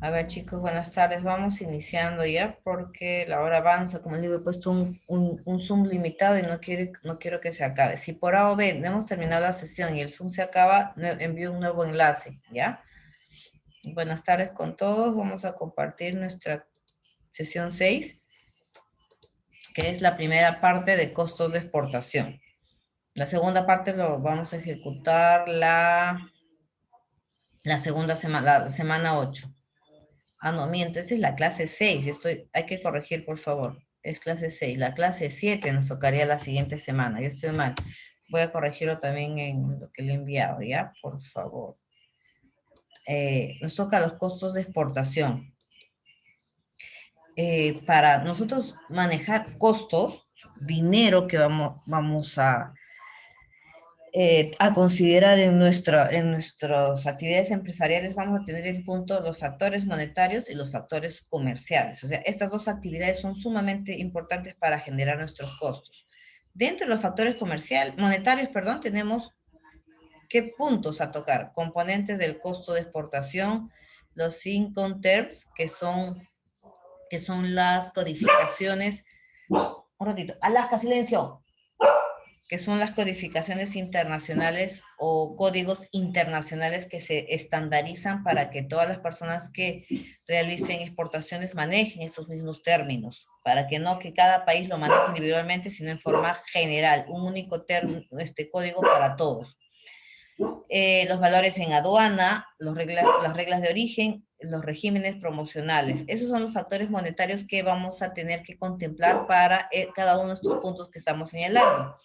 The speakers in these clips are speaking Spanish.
A ver, chicos, buenas tardes. Vamos iniciando ya porque la hora avanza. Como les digo, he puesto un Zoom limitado y no quiero que se acabe. Si por A o B no hemos terminado la sesión y el Zoom se acaba, envío un nuevo enlace, ¿ya? Buenas tardes con todos. Vamos a compartir nuestra sesión 6, que es la primera parte de costos de exportación. La segunda parte lo vamos a ejecutar la segunda semana, la semana 8. Ah, no, miento, esta es la clase 6. Hay que corregir, por favor. Es clase 6. La clase 7 nos tocaría la siguiente semana. Yo estoy mal. Voy a corregirlo también en lo que le he enviado, ¿ya? Por favor. Nos toca los costos de exportación. Para nosotros manejar costos, dinero que vamos a considerar en nuestras actividades empresariales, vamos a tener en punto los factores monetarios y los factores comerciales. O sea, estas dos actividades son sumamente importantes para generar nuestros costos. Dentro de los factores monetarios, perdón, tenemos qué puntos a tocar. Componentes del costo de exportación, los income terms, que son las codificaciones. Un ratito. Alaska, silencio, que son las codificaciones internacionales o códigos internacionales que se estandarizan para que todas las personas que realicen exportaciones manejen esos mismos términos, para que no que cada país lo maneje individualmente, sino en forma general, un único código para todos. Los valores en aduana, las reglas de origen, los regímenes promocionales. Esos son los factores monetarios que vamos a tener que contemplar para cada uno de estos puntos que estamos señalando.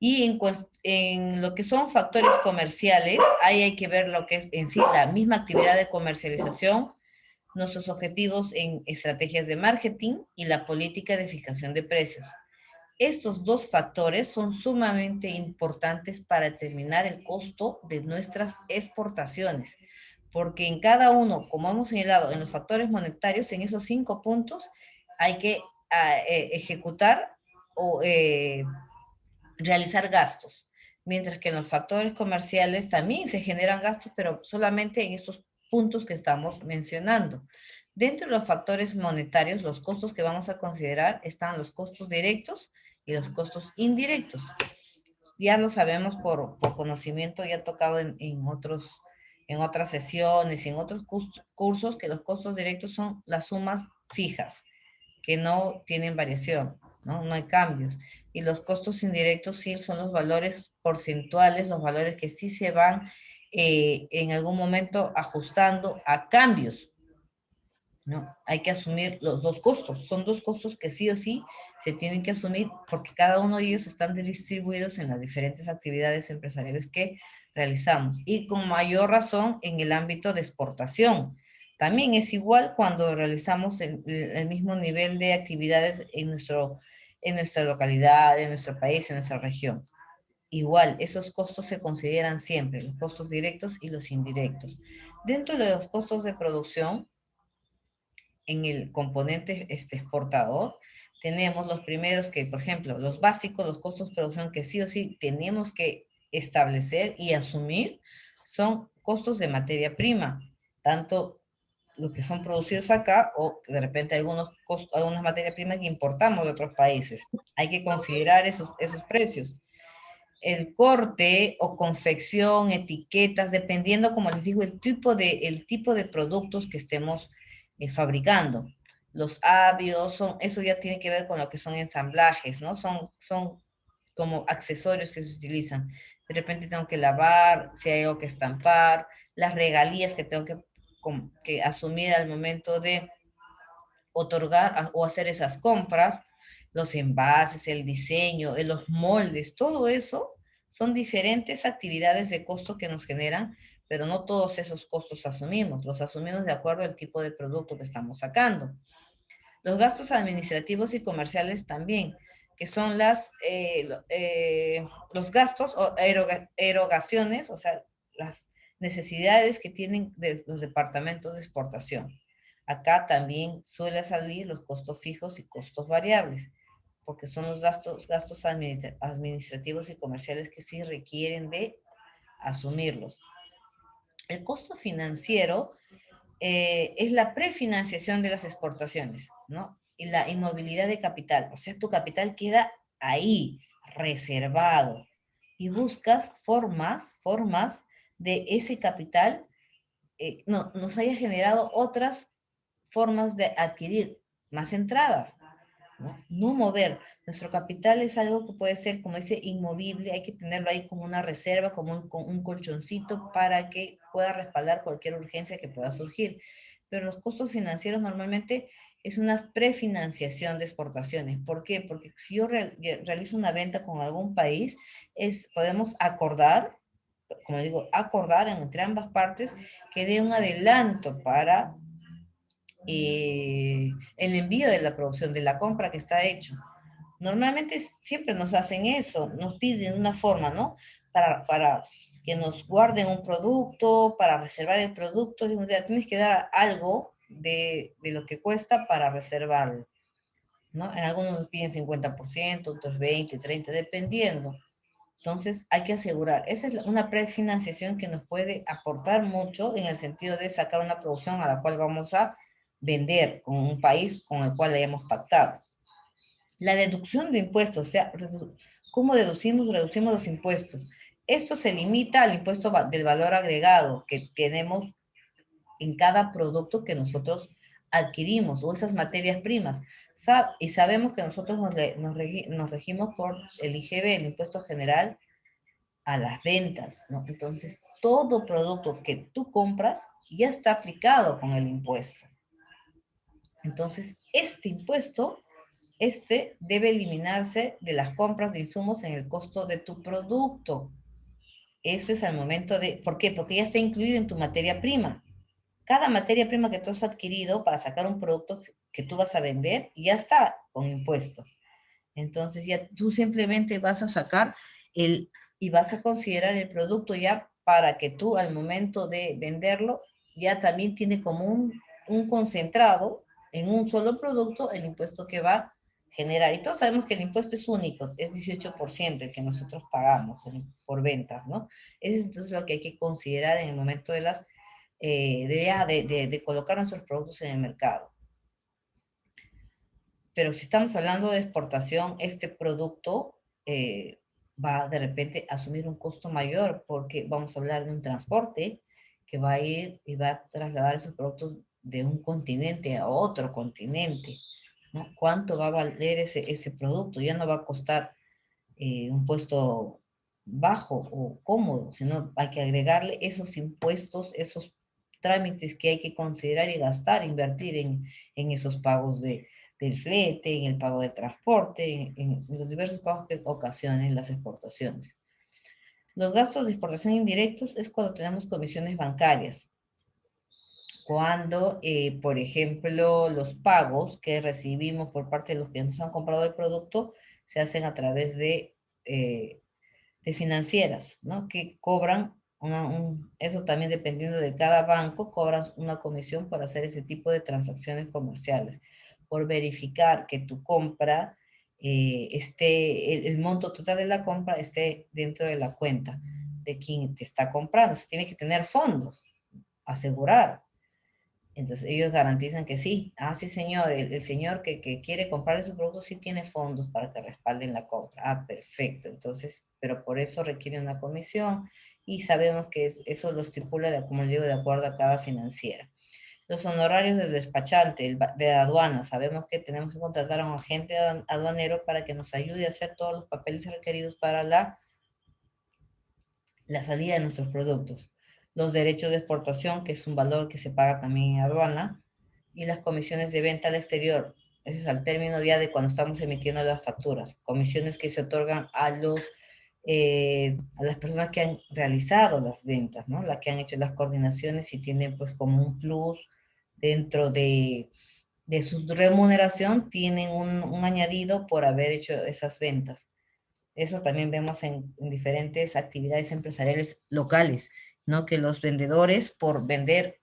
Y en lo que son factores comerciales, ahí hay que ver lo que es en sí la misma actividad de comercialización, nuestros objetivos en estrategias de marketing y la política de fijación de precios. Estos dos factores son sumamente importantes para determinar el costo de nuestras exportaciones, porque en cada uno, como hemos señalado, en los factores monetarios, en esos 5 puntos, hay que ejecutar o realizar gastos, mientras que en los factores comerciales también se generan gastos, pero solamente en estos puntos que estamos mencionando. Dentro de los factores monetarios, los costos que vamos a considerar están los costos directos y los costos indirectos. Ya lo sabemos por conocimiento, ya tocado en otras sesiones y en otros cursos, que los costos directos son las sumas fijas, que no tienen variación, ¿no? No hay cambios. Y los costos indirectos sí son los valores porcentuales, los valores que sí se van en algún momento ajustando a cambios, ¿no? Hay que asumir los dos costos. Son dos costos que sí o sí se tienen que asumir porque cada uno de ellos están distribuidos en las diferentes actividades empresariales que realizamos. Y con mayor razón en el ámbito de exportación. También es igual cuando realizamos el mismo nivel de actividades en nuestra localidad, en nuestro país, en nuestra región. Igual, esos costos se consideran siempre, los costos directos y los indirectos. Dentro de los costos de producción, en el componente exportador, tenemos los primeros que, por ejemplo, los básicos, los costos de producción que sí o sí tenemos que establecer y asumir, son costos de materia prima, tanto los que son producidos acá o de repente algunas materias primas que importamos de otros países. Hay que considerar esos precios. El corte o confección, etiquetas, dependiendo, como les digo, el tipo de productos que estemos fabricando. Los avios, eso ya tiene que ver con lo que son ensamblajes, ¿no? Son como accesorios que se utilizan. De repente tengo que lavar, si hay algo que estampar, las regalías que tengo que asumir al momento de otorgar o hacer esas compras, los envases, el diseño, los moldes, todo eso son diferentes actividades de costo que nos generan, pero no todos esos costos asumimos, los asumimos de acuerdo al tipo de producto que estamos sacando. Los gastos administrativos y comerciales también, que son los gastos o erogaciones, o sea, las necesidades que tienen de los departamentos de exportación. Acá también suele salir los costos fijos y costos variables, porque son los gastos administrativos y comerciales que sí requieren de asumirlos. El costo financiero es la prefinanciación de las exportaciones, ¿no? Y la inmovilidad de capital, o sea, tu capital queda ahí, reservado, y buscas formas de ese capital, no, nos haya generado otras formas de adquirir más entradas, ¿no? No mover. Nuestro capital es algo que puede ser, como dice, inmovible, hay que tenerlo ahí como una reserva, como un colchoncito para que pueda respaldar cualquier urgencia que pueda surgir. Pero los costos financieros normalmente es una prefinanciación de exportaciones. ¿Por qué? Porque si yo realizo una venta con algún país, podemos acordar, como digo, acordar entre ambas partes que dé un adelanto para el envío de la producción, de la compra que está hecho. Normalmente siempre nos hacen eso, nos piden una forma, ¿no? Para que nos guarden un producto, para reservar el producto, tienes que dar algo de lo que cuesta para reservarlo, ¿no? En algunos nos piden 50%, otros 20, 30, dependiendo. Entonces hay que asegurar, esa es una prefinanciación que nos puede aportar mucho en el sentido de sacar una producción a la cual vamos a vender con un país con el cual hayamos pactado. La deducción de impuestos, o sea, ¿cómo deducimos? Reducimos los impuestos. Esto se limita al impuesto del valor agregado que tenemos en cada producto que nosotros adquirimos o esas materias primas. Y sabemos que nosotros nos regimos por el IGB, el impuesto general a las ventas, ¿no? Entonces, todo producto que tú compras ya está aplicado con el impuesto. Entonces, este impuesto, debe eliminarse de las compras de insumos en el costo de tu producto. Eso es al momento de... ¿Por qué? Porque ya está incluido en tu materia prima. Cada materia prima que tú has adquirido para sacar un producto que tú vas a vender, ya está con impuesto. Entonces ya tú simplemente vas a sacar y vas a considerar el producto ya para que tú al momento de venderlo ya también tiene como un concentrado en un solo producto el impuesto que va a generar. Y todos sabemos que el impuesto es único, es 18% el que nosotros pagamos por ventas, ¿no? Eso es entonces lo que hay que considerar en el momento de de colocar nuestros productos en el mercado. Pero si estamos hablando de exportación, este producto va de repente a asumir un costo mayor porque vamos a hablar de un transporte que va a ir y va a trasladar esos productos de un continente a otro continente, ¿no? ¿Cuánto va a valer ese producto? Ya no va a costar un puesto bajo o cómodo, sino hay que agregarle esos impuestos, esos trámites que hay que considerar y gastar, invertir en esos pagos del flete, en el pago del transporte, en los diversos pagos que ocasionen las exportaciones. Los gastos de exportación indirectos es cuando tenemos comisiones bancarias. Cuando, por ejemplo, los pagos que recibimos por parte de los que nos han comprado el producto se hacen a través de financieras, ¿no? Que cobran, eso también dependiendo de cada banco, cobran una comisión por hacer ese tipo de transacciones comerciales, por verificar que tu compra el monto total de la compra esté dentro de la cuenta de quien te está comprando. Se tiene que tener fondos, asegurar. Entonces ellos garantizan que sí. Ah, sí, señor, el señor que quiere comprarle su producto sí tiene fondos para que respalden la compra. Ah, perfecto. Entonces, pero por eso requiere una comisión y sabemos que eso lo estipula, como le digo, de acuerdo a cada financiera. Los honorarios del despachante, de aduana, sabemos que tenemos que contratar a un agente aduanero para que nos ayude a hacer todos los papeles requeridos para la salida de nuestros productos, los derechos de exportación, que es un valor que se paga también en aduana, y las comisiones de venta al exterior. Ese es al término ya de cuando estamos emitiendo las facturas. Comisiones que se otorgan a las personas que han realizado las ventas, ¿no? Las que han hecho las coordinaciones y tienen pues como un plus dentro de su remuneración, tienen un añadido por haber hecho esas ventas. Eso también vemos en diferentes actividades empresariales locales, ¿no? Que los vendedores por vender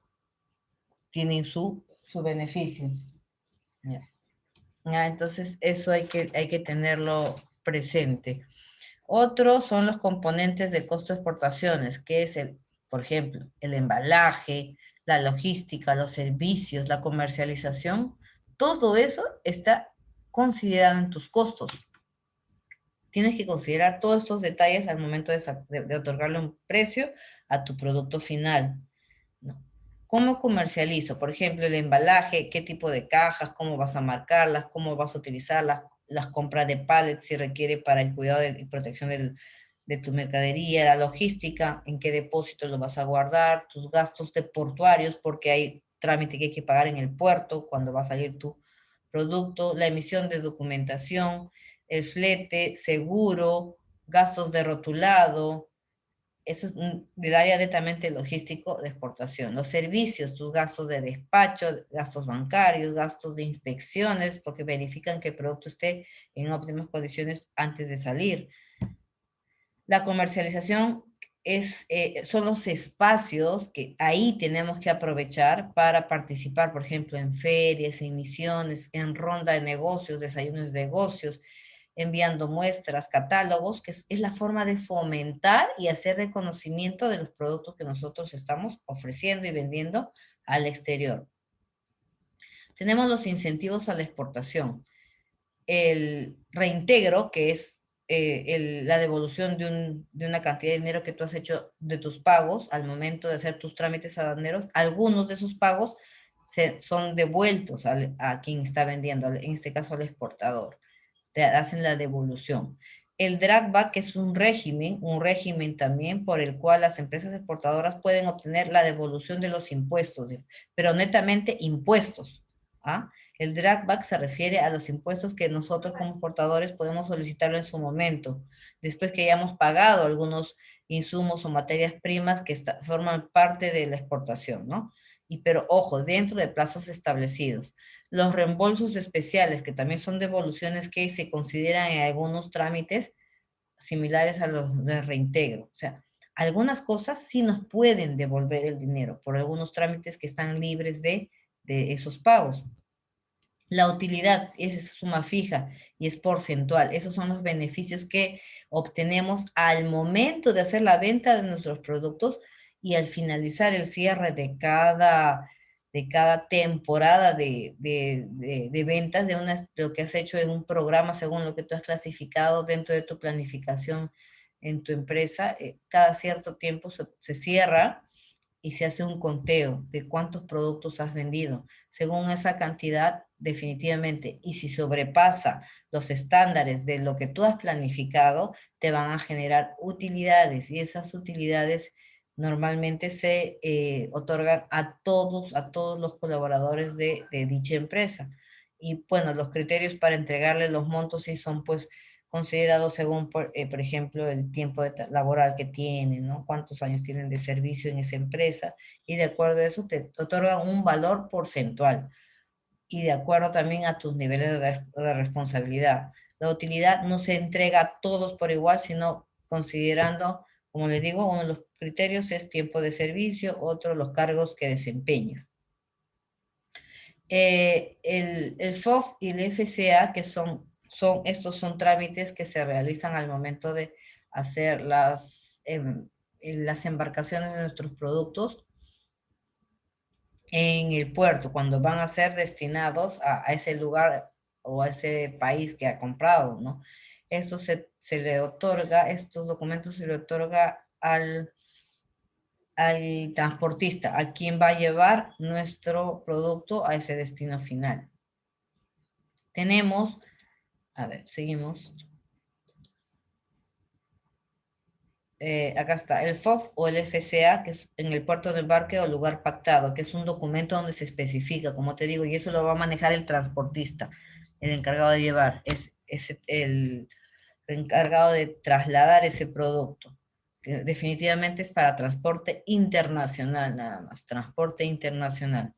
tienen su beneficio. Ya. Entonces, eso hay que tenerlo presente. Otros son los componentes de costo de exportaciones, que es por ejemplo, el embalaje, la logística, los servicios, la comercialización, todo eso está considerado en tus costos. Tienes que considerar todos estos detalles al momento de otorgarle un precio a tu producto final, ¿no? ¿Cómo comercializo? Por ejemplo, el embalaje, qué tipo de cajas, cómo vas a marcarlas, cómo vas a utilizarlas, las compras de pallets si requiere para el cuidado y protección de tu mercadería, la logística, en qué depósito lo vas a guardar, tus gastos de portuarios, porque hay trámite que hay que pagar en el puerto cuando va a salir tu producto, la emisión de documentación, el flete, seguro, gastos de rotulado, eso es del área netamente logístico de exportación. Los servicios, tus gastos de despacho, gastos bancarios, gastos de inspecciones, porque verifican que el producto esté en óptimas condiciones antes de salir. La comercialización son los espacios que ahí tenemos que aprovechar para participar, por ejemplo, en ferias, en misiones, en ronda de negocios, desayunos de negocios, enviando muestras, catálogos, que es la forma de fomentar y hacer reconocimiento de los productos que nosotros estamos ofreciendo y vendiendo al exterior. Tenemos los incentivos a la exportación. El reintegro, que es la devolución de una cantidad de dinero que tú has hecho de tus pagos al momento de hacer tus trámites aduaneros, algunos de esos pagos son devueltos a quien está vendiendo, en este caso al exportador, te hacen la devolución. El drag-back es un régimen también por el cual las empresas exportadoras pueden obtener la devolución de los impuestos, pero netamente impuestos. ¿Ah? El drag-back se refiere a los impuestos que nosotros como exportadores podemos solicitarlo en su momento, después que hayamos pagado algunos insumos o materias primas que forman parte de la exportación, ¿no? Pero ojo, dentro de plazos establecidos. Los reembolsos especiales, que también son devoluciones que se consideran en algunos trámites similares a los de reintegro. O sea, algunas cosas sí nos pueden devolver el dinero por algunos trámites que están libres de esos pagos. La utilidad es suma fija y es porcentual. Esos son los beneficios que obtenemos al momento de hacer la venta de nuestros productos y al finalizar el cierre de cada temporada de ventas, de lo que has hecho en un programa según lo que tú has clasificado dentro de tu planificación en tu empresa. Cada cierto tiempo se cierra y se hace un conteo de cuántos productos has vendido. Según esa cantidad, definitivamente, y si sobrepasa los estándares de lo que tú has planificado, te van a generar utilidades y esas utilidades normalmente se otorgan a todos los colaboradores de dicha empresa. Y bueno, los criterios para entregarle los montos sí son pues considerados según, por ejemplo, el tiempo laboral que tienen, ¿no? Cuántos años tienen de servicio en esa empresa, y de acuerdo a eso te otorgan un valor porcentual, y de acuerdo también a tus niveles de responsabilidad. La utilidad no se entrega a todos por igual, sino considerando, como les digo, uno de los criterios es tiempo de servicio, otro los cargos que desempeñes. El FOF y el FCA, que estos son trámites que se realizan al momento de hacer las embarcaciones de nuestros productos en el puerto, cuando van a ser destinados a ese lugar o a ese país que ha comprado, ¿no? Esto se le otorga, estos documentos se le otorga al transportista, a quien va a llevar nuestro producto a ese destino final. Tenemos, a ver, seguimos. Acá está, el FOF o el FCA, que es en el puerto de embarque o lugar pactado, que es un documento donde se especifica, como te digo, y eso lo va a manejar el transportista, el encargado de llevar, es el encargado de trasladar ese producto, que definitivamente es para transporte internacional nada más, transporte internacional.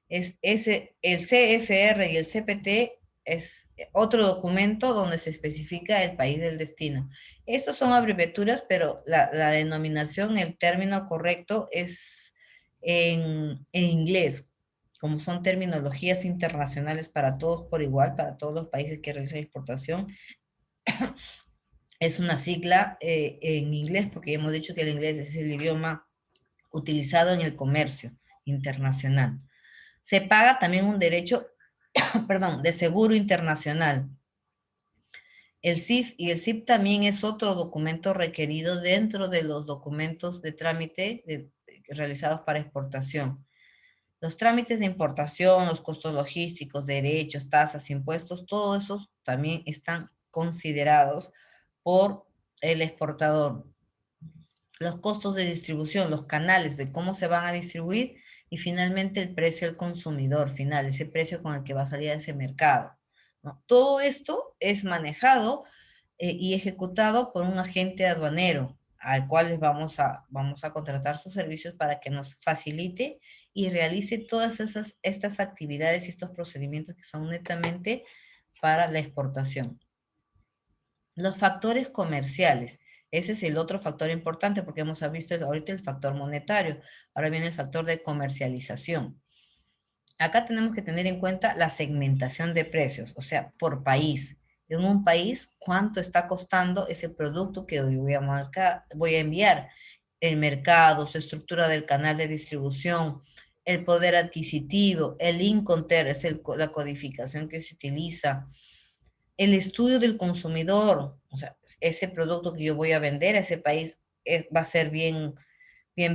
El CFR y el CPT es otro documento donde se especifica el país del destino. Estos son abreviaturas, pero la denominación, el término correcto es en inglés, como son terminologías internacionales para todos por igual, para todos los países que realizan exportación. Es una sigla en inglés, porque ya hemos dicho que el inglés es el idioma utilizado en el comercio internacional. Se paga también un derecho, perdón, de seguro internacional. El CIF y el CIP también es otro documento requerido dentro de los documentos de trámite realizados para exportación. Los trámites de importación, los costos logísticos, derechos, tasas, impuestos, todos esos también están considerados por el exportador. Los costos de distribución, los canales de cómo se van a distribuir y finalmente el precio al consumidor final, ese precio con el que va a salir a ese mercado, ¿no? Todo esto es manejado y ejecutado por un agente aduanero al cual vamos a contratar sus servicios para que nos facilite y realice todas estas actividades y estos procedimientos que son netamente para la exportación. Los factores comerciales. Ese es el otro factor importante porque hemos visto ahorita el factor monetario. Ahora viene el factor de comercialización. Acá tenemos que tener en cuenta la segmentación de precios, o sea, por país. En un país, ¿cuánto está costando ese producto que hoy voy a enviar? El mercado, su estructura del canal de distribución, el poder adquisitivo, el Incoterm, es la codificación que se utiliza, el estudio del consumidor, o sea, ese producto que yo voy a vender a ese país va a ser bien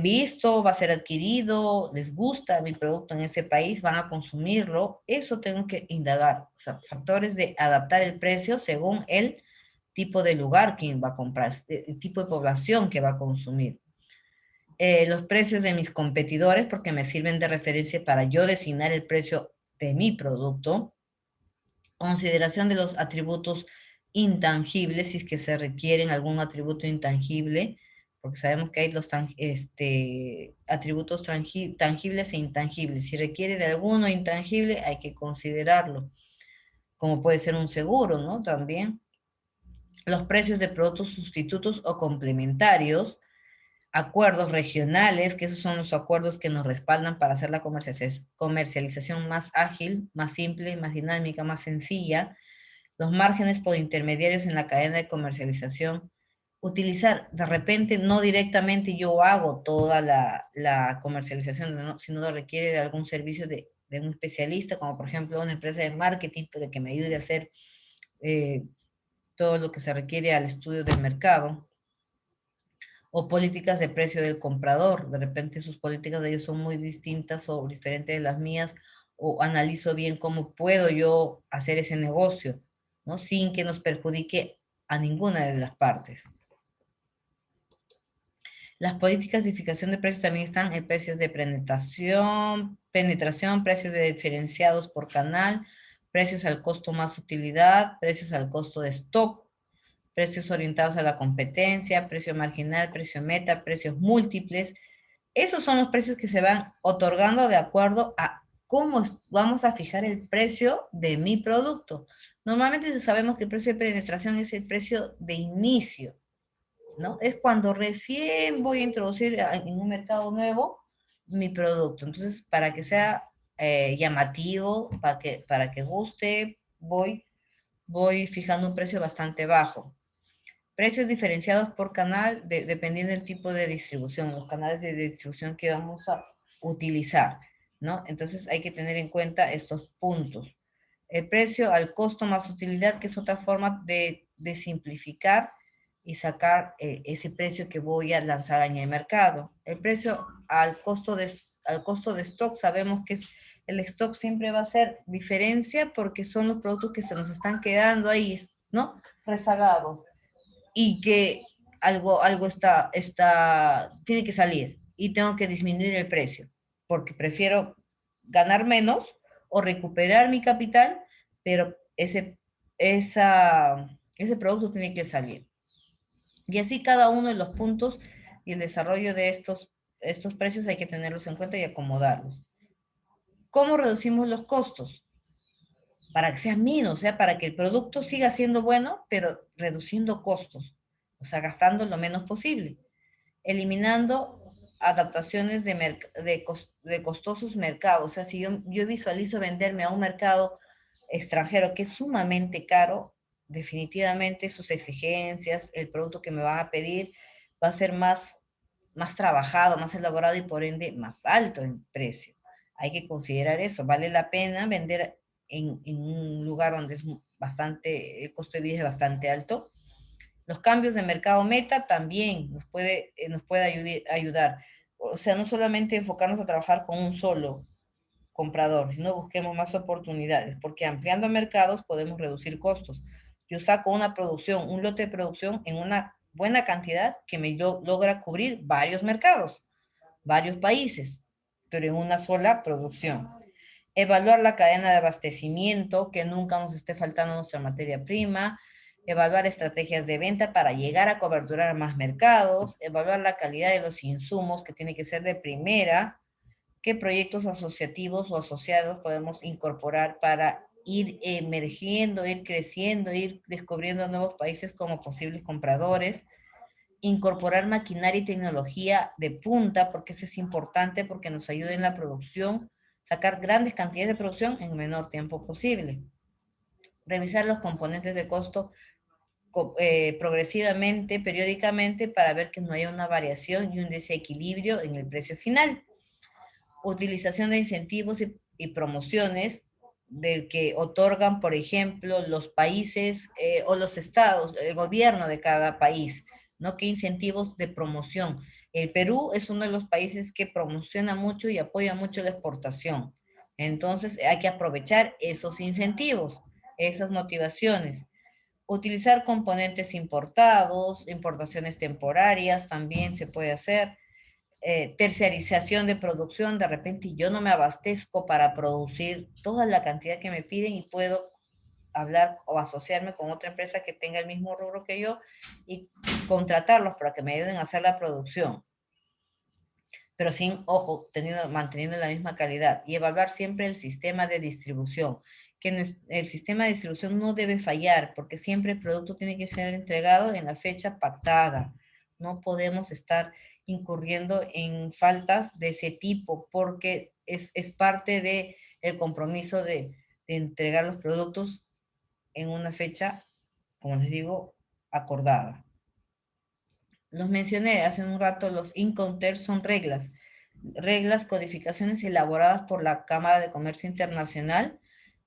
visto, va a ser adquirido, les gusta mi producto en ese país, van a consumirlo, eso tengo que indagar, o sea, factores de adaptar el precio según el tipo de lugar que va a comprar, el tipo de población que va a consumir. Los precios de mis competidores, porque me sirven de referencia para yo designar el precio de mi producto. Consideración de los atributos intangibles, si es que se requieren algún atributo intangible, porque sabemos que hay los atributos tangibles e intangibles. Si requiere de alguno intangible, hay que considerarlo, como puede ser un seguro, ¿no? También los precios de productos sustitutos o complementarios, acuerdos regionales, que esos son los acuerdos que nos respaldan para hacer la comercialización más ágil, más simple, más dinámica, más sencilla, los márgenes por intermediarios en la cadena de comercialización, utilizar de repente, no directamente yo hago toda la comercialización, ¿no? Sino requiere de algún servicio de un especialista, como por ejemplo una empresa de marketing, para que me ayude a hacer eh, todo lo que se requiere al estudio del mercado, o políticas de precio del comprador. De repente sus políticas de ellos son muy distintas o diferentes de las mías, o analizo bien cómo puedo yo hacer ese negocio, ¿no? Sin que nos perjudique a ninguna de las partes. Las políticas de fijación de precios también están en precios de penetración, precios de diferenciados por canal, precios al costo más utilidad, precios al costo de stock, precios orientados a la competencia, precio marginal, precio meta, precios múltiples. Esos son los precios que se van otorgando de acuerdo a cómo vamos a fijar el precio de mi producto. Normalmente sabemos que el precio de penetración es el precio de inicio, ¿no? Es cuando recién voy a introducir en un mercado nuevo mi producto. Entonces, para que sea llamativo, para que guste, voy fijando un precio bastante bajo. Precios diferenciados por canal dependiendo del tipo de distribución, los canales de distribución que vamos a utilizar, ¿no? Entonces hay que tener en cuenta estos puntos. El precio al costo más utilidad, que es otra forma de simplificar y sacar ese precio que voy a lanzar en el mercado. El precio al costo de stock, sabemos que el stock siempre va a ser diferencia porque son los productos que se nos están quedando ahí, ¿no? Rezagados y que algo tiene que salir y tengo que disminuir el precio, porque prefiero ganar menos o recuperar mi capital, pero ese producto tiene que salir. Y así cada uno de los puntos y el desarrollo de estos precios hay que tenerlos en cuenta y acomodarlos. ¿Cómo reducimos los costos? Para que sea menos, o sea, para que el producto siga siendo bueno, pero reduciendo costos, o sea, gastando lo menos posible, eliminando adaptaciones de costosos mercados, o sea, si yo visualizo venderme a un mercado extranjero que es sumamente caro, definitivamente sus exigencias, el producto que me van a pedir va a ser más más trabajado, más elaborado y por ende más alto en precio. Hay que considerar eso. ¿Vale la pena vender en un lugar donde es bastante, el costo de vida es bastante alto? Los cambios de mercado meta también nos puede ayudar. O sea, no solamente enfocarnos a trabajar con un solo comprador, sino busquemos más oportunidades, porque ampliando mercados podemos reducir costos. Yo saco una producción, un lote de producción en una buena cantidad que me logra cubrir varios mercados, varios países, pero en una sola producción. Evaluar la cadena de abastecimiento, que nunca nos esté faltando nuestra materia prima, evaluar estrategias de venta para llegar a coberturar más mercados, evaluar la calidad de los insumos, que tiene que ser de primera, qué proyectos asociativos o asociados podemos incorporar para ir emergiendo, ir creciendo, ir descubriendo nuevos países como posibles compradores, incorporar maquinaria y tecnología de punta, porque eso es importante porque nos ayuda en la producción, sacar grandes cantidades de producción en el menor tiempo posible. Revisar los componentes de costo progresivamente, periódicamente, para ver que no haya una variación y un desequilibrio en el precio final. Utilización de incentivos y promociones del que otorgan, por ejemplo, los países o los estados, el gobierno de cada país, ¿no? ¿Qué incentivos de promoción? El Perú es uno de los países que promociona mucho y apoya mucho la exportación. Entonces hay que aprovechar esos incentivos, esas motivaciones. Utilizar componentes importados, importaciones temporarias también se puede hacer. Terciarización de producción, de repente yo no me abastezco para producir toda la cantidad que me piden y puedo hablar o asociarme con otra empresa que tenga el mismo rubro que yo y contratarlos para que me ayuden a hacer la producción, pero sin, ojo, manteniendo la misma calidad, y evaluar siempre el sistema de distribución, que el sistema de distribución no debe fallar, porque siempre el producto tiene que ser entregado en la fecha pactada. No podemos estar incurriendo en faltas de ese tipo, porque es parte del compromiso de entregar los productos en una fecha, como les digo, acordada. Los mencioné hace un rato, los Incoterms son reglas, codificaciones elaboradas por la Cámara de Comercio Internacional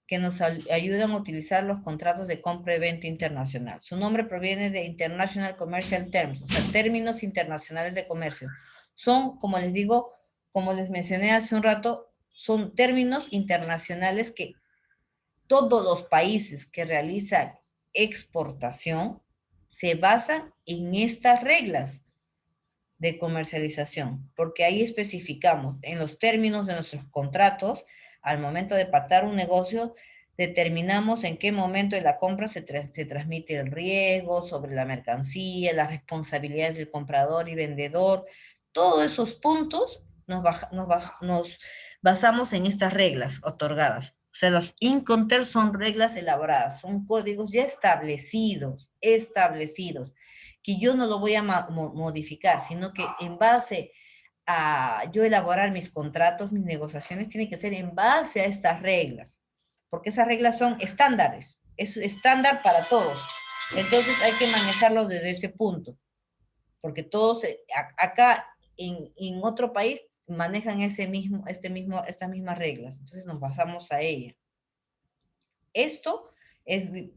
que nos ayudan a utilizar los contratos de compra y venta internacional. Su nombre proviene de International Commercial Terms, o sea, términos internacionales de comercio. Son, como les digo, como les mencioné hace un rato, son términos internacionales que todos los países que realizan exportación se basan en estas reglas de comercialización, porque ahí especificamos en los términos de nuestros contratos, al momento de pactar un negocio, determinamos en qué momento de la compra se transmite el riesgo sobre la mercancía, las responsabilidades del comprador y vendedor. Todos esos puntos nos basamos en estas reglas otorgadas. O sea, los Incoterms son reglas elaboradas, son códigos ya establecidos, que yo no lo voy a modificar, sino que en base a yo elaborar mis contratos, mis negociaciones, tiene que ser en base a estas reglas, porque esas reglas son estándares, es estándar para todos. Entonces hay que manejarlo desde ese punto, porque todos acá en otro país manejan estas mismas reglas, entonces nos basamos a ella. Esto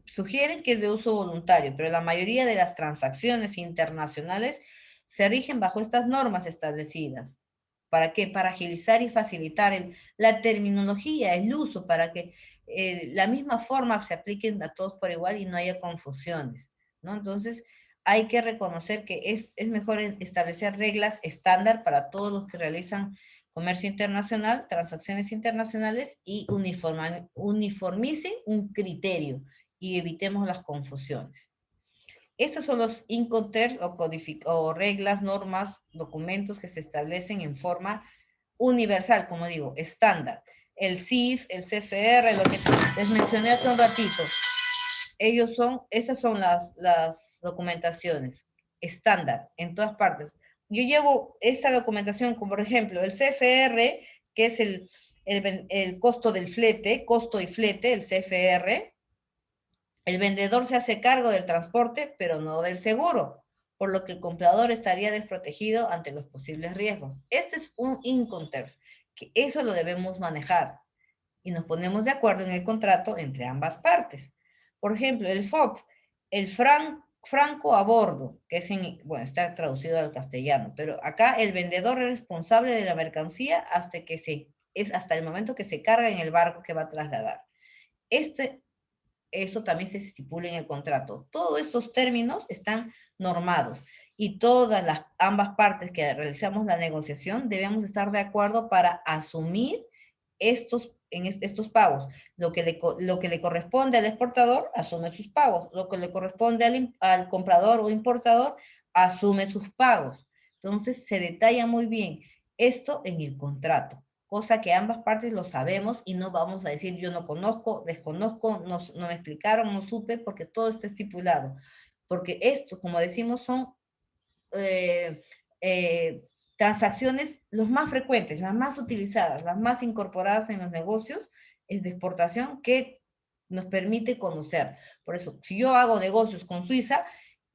sugieren que es de uso voluntario, pero la mayoría de las transacciones internacionales se rigen bajo estas normas establecidas. ¿Para qué? Para agilizar y facilitar la terminología, el uso, para que la misma forma se apliquen a todos por igual y no haya confusiones, ¿no? Entonces, hay que reconocer que es mejor establecer reglas estándar para todos los que realizan comercio internacional, transacciones internacionales y uniformicen un criterio y evitemos las confusiones. Estos son los Incoterms o reglas, normas, documentos que se establecen en forma universal, como digo, estándar. El CIF, el CFR, lo que les mencioné hace un ratito, esas son las documentaciones estándar en todas partes. Yo llevo esta documentación, como por ejemplo el CFR, que es el costo del flete, costo y flete, el CFR. El vendedor se hace cargo del transporte, pero no del seguro. por lo que el comprador estaría desprotegido ante los posibles riesgos. Este es un Incoterms, que eso lo debemos manejar y nos ponemos de acuerdo en el contrato entre ambas partes. Por ejemplo, el FOB, el franco a bordo, que es bueno, está traducido al castellano, pero acá el vendedor es responsable de la mercancía hasta el momento que se carga en el barco que va a trasladar. Eso también se estipula en el contrato. Todos estos términos están normados y ambas partes que realizamos la negociación debemos estar de acuerdo para asumir estos pagos. Lo que le corresponde al exportador, asume sus pagos. Lo que le corresponde al comprador o importador, asume sus pagos. Entonces, se detalla muy bien esto en el contrato, cosa que ambas partes lo sabemos y no vamos a decir yo no conozco, desconozco, no me explicaron, no supe, porque todo está estipulado. Porque esto, como decimos, son eh, eh, transacciones los más frecuentes, las más utilizadas, las más incorporadas en los negocios es de exportación que nos permite conocer. Por eso, si yo hago negocios con Suiza,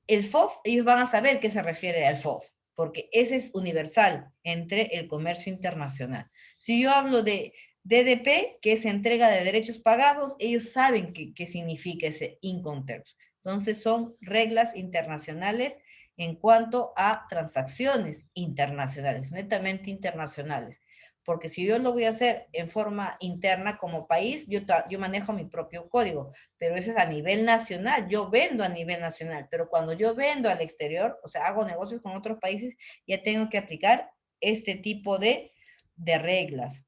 el FOF, ellos van a saber qué se refiere al FOF, porque ese es universal entre el comercio internacional. Si yo hablo de DDP, que es entrega de derechos pagados, ellos saben qué significa ese Incoterms. Entonces son reglas internacionales en cuanto a transacciones internacionales, netamente internacionales. Porque si yo lo voy a hacer en forma interna como país, yo manejo mi propio código, pero eso es a nivel nacional, yo vendo a nivel nacional, pero cuando yo vendo al exterior, o sea, hago negocios con otros países, ya tengo que aplicar este tipo de reglas,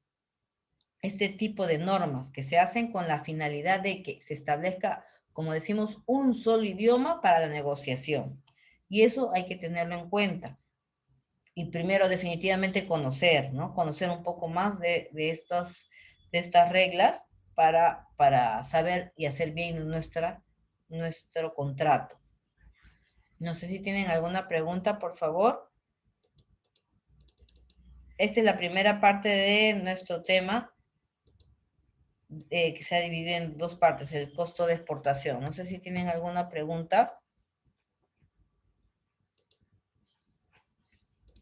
este tipo de normas que se hacen con la finalidad de que se establezca, como decimos, un solo idioma para la negociación. Y eso hay que tenerlo en cuenta. Y primero definitivamente conocer, ¿no? Conocer un poco más de estas reglas para saber y hacer bien nuestro contrato. No sé si tienen alguna pregunta, por favor. Esta es la primera parte de nuestro tema, que se ha dividido en dos partes, el costo de exportación. No sé si tienen alguna pregunta.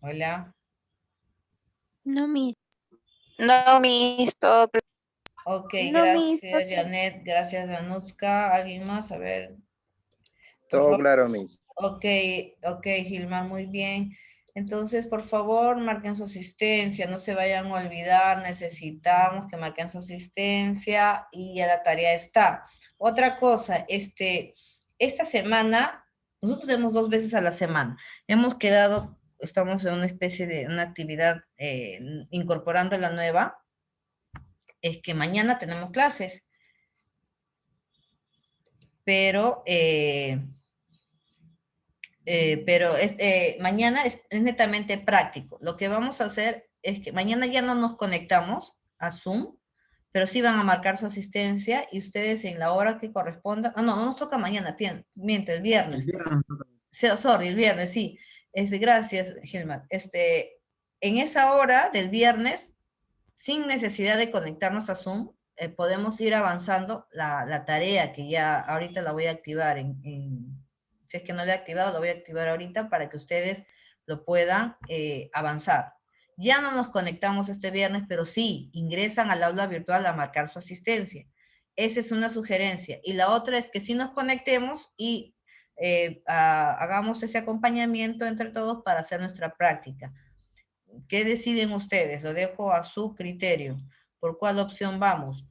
Hola. No, mis. No, mis, todo claro. Ok, No, mis. gracias, Janet. Gracias, Anuska. ¿Alguien más? A ver, por Todo favor. claro, Miss. Ok, ok, Gilmar, muy bien. Entonces, por favor, marquen su asistencia, no se vayan a olvidar, necesitamos que marquen su asistencia y ya la tarea está. Otra cosa, esta semana, nosotros tenemos 2 veces a la semana. Hemos quedado, estamos en una especie de una actividad incorporando la nueva, es que mañana tenemos clases, pero mañana es netamente práctico. Lo que vamos a hacer es que mañana ya no nos conectamos a Zoom, pero sí van a marcar su asistencia y ustedes en la hora que corresponda, no nos toca mañana, miento, el viernes. Sorry, el viernes, sí. Gracias, Gilmar. En esa hora del viernes, sin necesidad de conectarnos a Zoom, podemos ir avanzando la tarea que ya ahorita la voy a activar si es que no la he activado, la voy a activar ahorita para que ustedes lo puedan avanzar. Ya no nos conectamos este viernes, pero sí ingresan al aula virtual a marcar su asistencia. Esa es una sugerencia. Y la otra es que sí nos conectemos y hagamos ese acompañamiento entre todos para hacer nuestra práctica. ¿Qué deciden ustedes? Lo dejo a su criterio. ¿Por cuál opción vamos?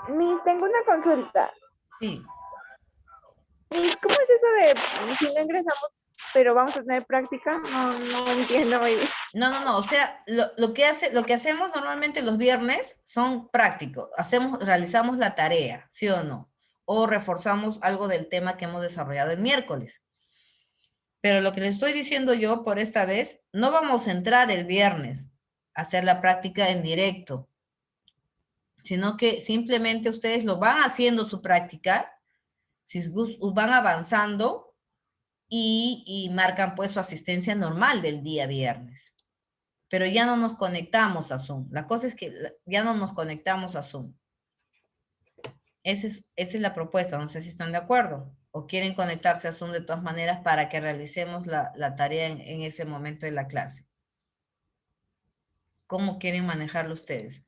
Miss, tengo una consulta. Sí. Miss, ¿cómo es eso de si no ingresamos, pero vamos a tener práctica? No entiendo muy bien. No. O sea, lo que hacemos normalmente los viernes son prácticos. Realizamos la tarea, ¿sí o no? O reforzamos algo del tema que hemos desarrollado el miércoles. Pero lo que les estoy diciendo yo por esta vez, no vamos a entrar el viernes a hacer la práctica en directo, sino que simplemente ustedes lo van haciendo su práctica, si van avanzando y marcan pues su asistencia normal del día viernes. Pero ya no nos conectamos a Zoom. La cosa es que ya no nos conectamos a Zoom. Esa es la propuesta, no sé si están de acuerdo o quieren conectarse a Zoom de todas maneras para que realicemos la tarea en ese momento de la clase. ¿Cómo quieren manejarlo ustedes?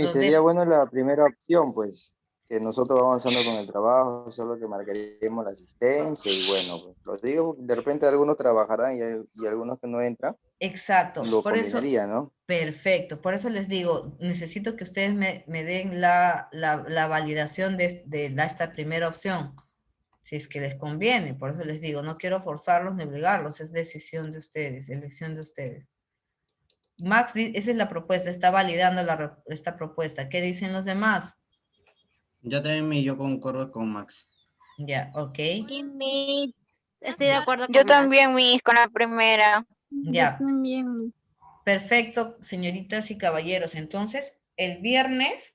Sería bueno la primera opción, pues, que nosotros vamos avanzando con el trabajo, solo que marcaríamos la asistencia y bueno, pues, lo digo, porque de repente algunos trabajarán y algunos que no entran, Exacto, lo por eso, combinaría, ¿no? perfecto, por eso les digo, necesito que ustedes me den la validación de esta primera opción, si es que les conviene, por eso les digo, no quiero forzarlos ni obligarlos, es decisión de ustedes, elección de ustedes. Max, esa es la propuesta, está validando esta propuesta. ¿Qué dicen los demás? Yo concuerdo con Max. Ya, ok. Estoy de acuerdo Yo con Max. también, Miss, con la primera. Ya. Yo también. Perfecto, señoritas y caballeros. Entonces, el viernes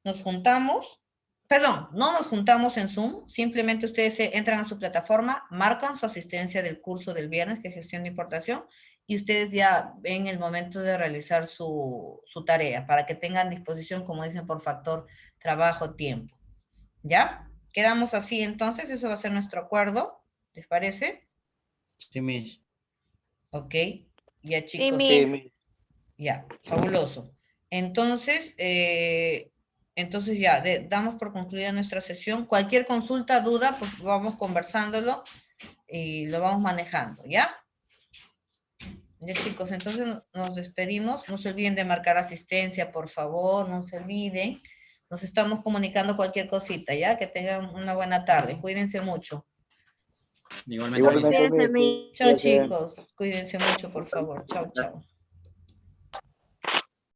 nos juntamos, perdón, no nos juntamos en Zoom, simplemente ustedes entran a su plataforma, marcan su asistencia del curso del viernes, que es gestión de importación, y ustedes ya ven el momento de realizar su tarea, para que tengan disposición, como dicen, por factor trabajo, tiempo. ¿Ya? Quedamos así entonces, eso va a ser nuestro acuerdo, ¿les parece? Sí, Miss. Ok, ya Sí, chicos. Miss. Ya, fabuloso. Entonces, ya, damos por concluida nuestra sesión. Cualquier consulta, duda, pues vamos conversándolo y lo vamos manejando, ¿ya? Ya chicos, entonces nos despedimos. No se olviden de marcar asistencia, por favor, no se olviden. Nos estamos comunicando cualquier cosita, ¿ya? Que tengan una buena tarde. Cuídense mucho. Igualmente, Igualmente, Cuídense, Miss, Chao cuídate. chicos, cuídense mucho, por favor. Chao, chao.